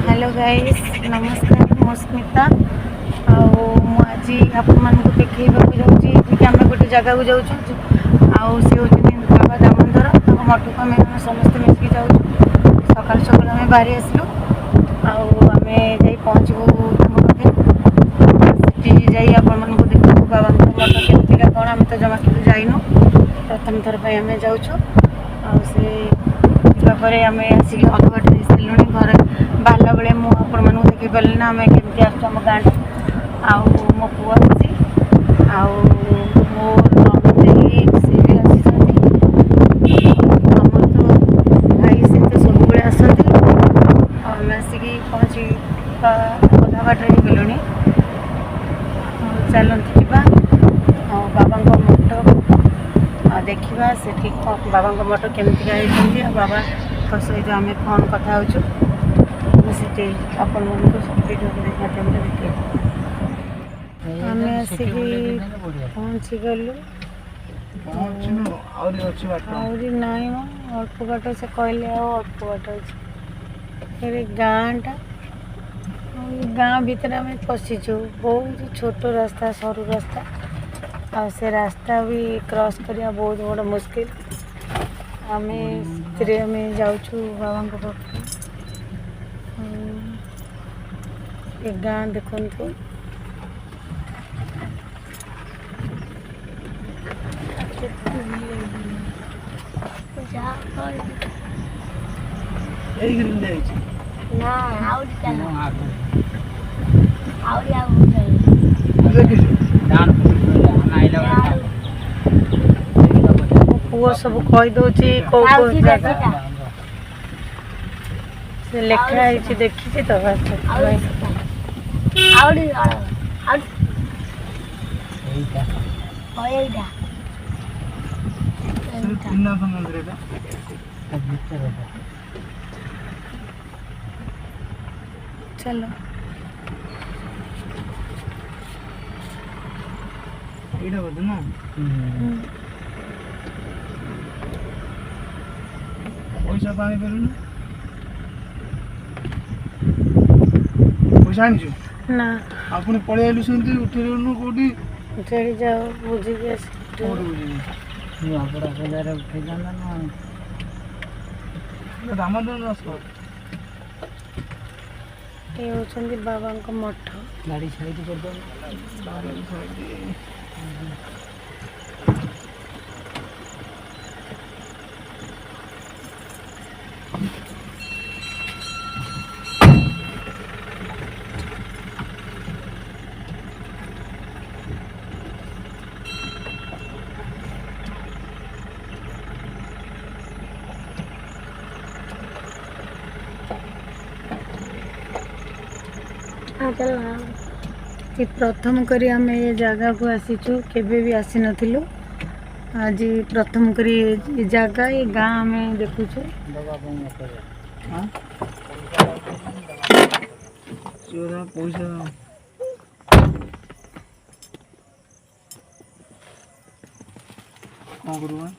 Hello guys नमस्कार मो स्मिता आज आपण मानक देखा जाऊँगी आम गोटे जगह को जाऊँ सी हूँ बाबा दामोदर मठ को आम समस्त मिसिक जाऊँ सकाल सकाल आम बाहरी आसलु आम जा पहुँचबू पाखे से आपण मानक देखू बाबा मठ केमतीका कौन आम तो जमा के जाइनु प्रथम थर पर आम जाऊँ आसे आम आसिक अधबाट सारे घर बाहला बेले मुझे देखी पारे ना आम केमती आम गाँव मो पु आसी मो नंदी सी भी आसी आम तो भाई से तो सब आसती आम आसिक पहुँची अधा बाट गलुणी चलती जा बाबा मठ देखा से बाबा मठ केमती बाबा सहित आम फोन कथा से आपण भिडियो देखा आम आसिक पहुँची गलु आहरी नाई अल्प बाट से कहले अल्प बाट अच्छे गाँटा गाँ भीतर आम पशिचु बहुत छोट रास्ता सरू रास्ता आ से रास्ता भी क्रॉस करिया बहुत बड़ा मुश्किल आम जाऊँ बाबा पाख गाँ देखु पुओ सब कहीदे कौ से लिखाई देखी तो चलो पैसा पानी पेलु पैसा आनी ना आपन पळे आलु सेंती उठेलु कोठी चढ़ी जाओ बुझी के कोठी बुझी नु आपड़ा हजार उठे जाना ना दामोदर रास्ता ये होचंदी बाबा को मठ गाड़ी साइड कर दो प्रथम करी आम ये जगह को आसीचु केबे भी आसी नथिलु आज प्रथम करी ये जगह ये गाँ में देखुछु हां चोरा पैसा कौन करूँ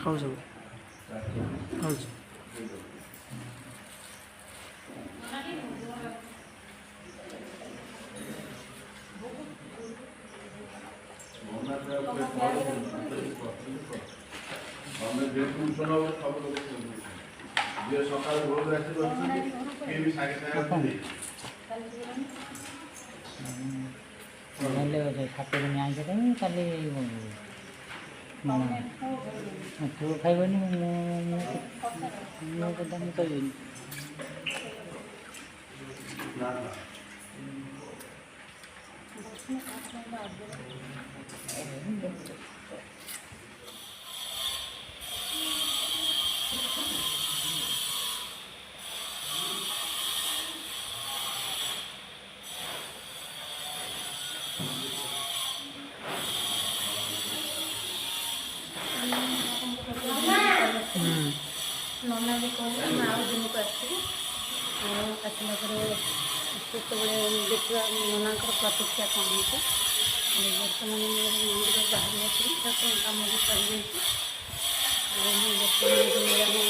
ଖାଉ ସବୁ ଖାଉଛି ହେଲେ ସାତ ଦିନ ଆଇଁଷ ଖାଇବି କାଲି ତୁ ଖାଇବନି ମୁଁ କଥା ମୁଁ କହିବିନି। ନନା ବି କହିଲେ ଆମେ ଆଉ ଦିନକୁ ଆସିବୁ ଆଉ ଆସିଲା ପରେ ସେତେବେଳେ ଦେଖିବା ନନାଙ୍କର ପ୍ରତିକ୍ରିୟା କ'ଣ ହେଉଛି। ବର୍ତ୍ତମାନ ମନ୍ଦିର ବାହାରି ଆସିଲି ଠାକୁରଙ୍କ କାମ ବି ସରିଯାଇଛି ଆଉ ମୁଁ ବର୍ତ୍ତମାନ ଯାଉଛି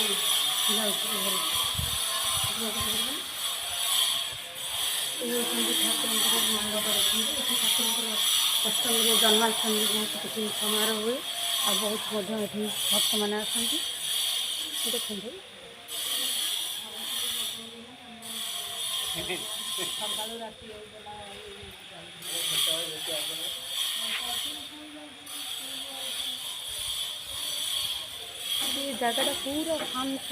ହେଉଛନ୍ତି ଠାକୁରଙ୍କର ମଣ୍ଡପ ରଖନ୍ତି ଏଠି ଠାକୁରଙ୍କର ଅଷ୍ଟମୀରେ ଜନ୍ମାଷ୍ଟମୀ କିଛି ସମାରୋହ ହୁଏ ଆଉ ବହୁତ ମଧ୍ୟ ଏଠି ଭକ୍ତମାନେ ଆସନ୍ତି ଦେଖନ୍ତୁ। ସକାଳୁ ରାତି ଏ ଜାଗାଟା ପୁରା ଶାନ୍ତ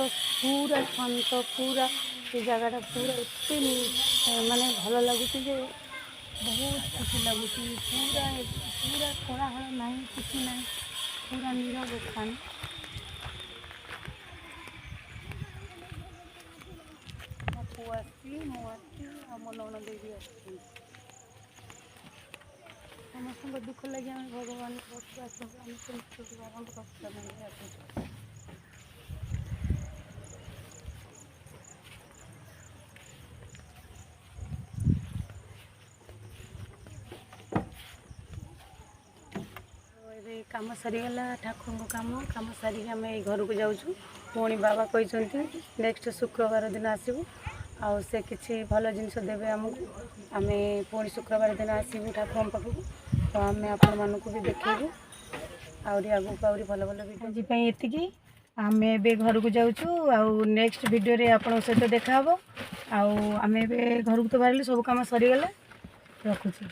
ପୁରା ଏ ଜାଗାଟା ପୁରା ଏତେ ମାନେ ଭଲ ଲାଗୁଛି ଯେ ବହୁତ ଖୁସି ଲାଗୁଛି। ପୁରା କୋଳାହଳ ନାହିଁ କିଛି ନାହିଁ ପୁରା ନିରବ ସ୍ଥାନ। ମୋ ପୁଅ ଆସିଛି ମୁଁ ଆସିଛି ଆଉ ମୋ ନଣନ୍ଦ ବି ଆସିଛି। ସମସ୍ତଙ୍କ ଦୁଃଖ ଲାଗି ଆମେ ଭଗବାନଙ୍କ ପାଖକୁ ଆସନ୍ତୁ ଆମେ ସେମିତି ବାବାଙ୍କ ପାଖକୁ ଆମେ ଆସୁଛୁ। ଏବେ କାମ ସରିଗଲା ଠାକୁରଙ୍କ କାମ ସାରିକି ଆମେ ଏଇ ଘରକୁ ଯାଉଛୁ। ପୁଣି ବାବା କହିଛନ୍ତି ନେକ୍ସଟ ଶୁକ୍ରବାର ଦିନ ଆସିବୁ ଆଉ ସେ କିଛି ଭଲ ଜିନିଷ ଦେବେ ଆମକୁ। ଆମେ ପୁଣି ଶୁକ୍ରବାର ଦିନ ଆସିବୁ ଠାକୁରଙ୍କ ପାଖକୁ ତ ଆମେ ଆପଣମାନଙ୍କୁ ବି ଦେଖେଇବୁ ଆହୁରି ଆଗକୁ ଆହୁରି ଭଲ ଭଲ ଭିଡ଼ିଓ। ଆଜି ପାଇଁ ଏତିକି ଆମେ ଏବେ ଘରକୁ ଯାଉଛୁ ଆଉ ନେକ୍ସଟ ଭିଡ଼ିଓରେ ଆପଣଙ୍କ ସହିତ ଦେଖା ହେବ। ଆଉ ଆମେ ଏବେ ଘରକୁ ତ ବାହାରିଲୁ ସବୁ କାମ ସରିଗଲା ରଖୁଛୁ।